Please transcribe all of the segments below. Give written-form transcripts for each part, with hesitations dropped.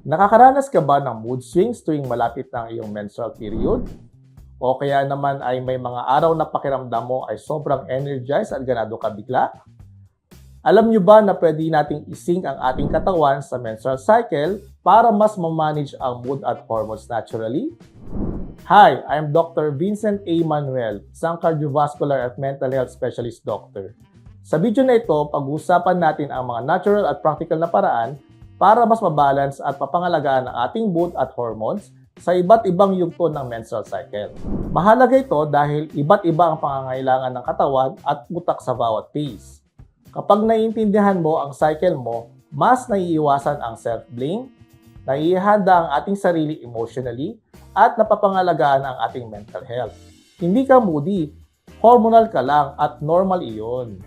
Nakakaranas ka ba ng mood swings tuwing malapit ng iyong menstrual period? O kaya naman ay may mga araw na pakiramdam mo ay sobrang energized at ganado ka bigla? Alam nyo ba na pwede nating isync ang ating katawan sa menstrual cycle para mas ma-manage ang mood at hormones naturally? Hi, I'm Dr. Vincent A. Manuel, isang cardiovascular at mental health specialist doctor. Sa video na ito, pag-uusapan natin ang mga natural at practical na paraan para mas mabalance at papangalagaan ang ating mood at hormones sa iba't ibang yugto ng menstrual cycle. Mahalaga ito dahil iba't iba ang pangangailangan ng katawan at utak sa bawat phase. Kapag naiintindihan mo ang cycle mo, mas naiiwasan ang self-blame, naiihanda ang ating sarili emotionally, at napapangalagaan ang ating mental health. Hindi ka moody, hormonal ka lang at normal iyon.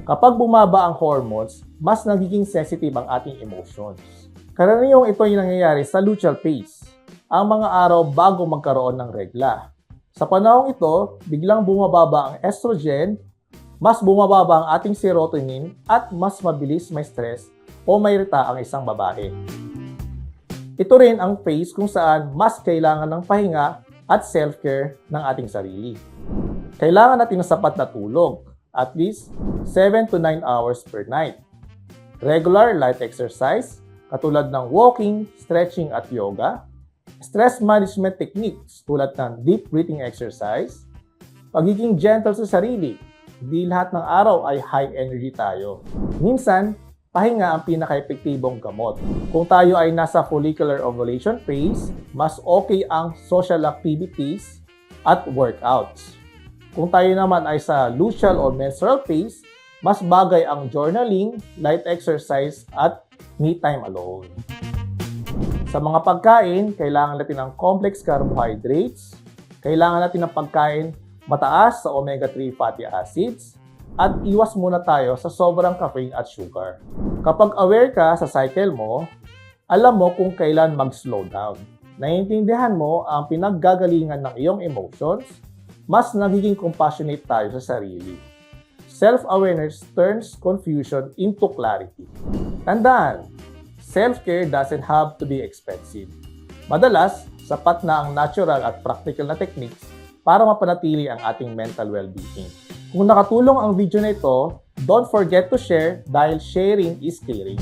Kapag bumaba ang hormones, mas nagiging sensitive ang ating emotions. Karaniwang ito ay nangyayari sa luteal phase, ang mga araw bago magkaroon ng regla. Sa panahong ito, biglang bumababa ang estrogen, mas bumababa ang ating serotonin at mas mabilis may stress o may irita ang isang babae. Ito rin ang phase kung saan mas kailangan ng pahinga at self-care ng ating sarili. Kailangan natin ng sapat na tulog, at least 7 to 9 hours per night. Regular light exercise, katulad ng walking, stretching at yoga. Stress management techniques tulad ng deep breathing exercise. Pagiging gentle sa sarili, hindi lahat ng araw ay high energy tayo. Minsan, pahinga ang pinaka-epektibong gamot. Kung tayo ay nasa follicular ovulation phase, mas okay ang social activities at workouts. Kung tayo naman ay sa luteal o menstrual phase, mas bagay ang journaling, light exercise, at me time alone. Sa mga pagkain, kailangan natin ng complex carbohydrates, kailangan natin ng pagkain mataas sa omega-3 fatty acids, at iwas muna tayo sa sobrang caffeine at sugar. Kapag aware ka sa cycle mo, alam mo kung kailan mag-slow down. Naiintindihan mo ang pinaggagalingan ng iyong emotions, mas nagiging compassionate tayo sa sarili. Self-awareness turns confusion into clarity. Tandaan, self-care doesn't have to be expensive. Madalas, sapat na ang natural at practical na techniques para mapanatili ang ating mental well-being. Kung nakatulong ang video na ito, don't forget to share dahil sharing is caring.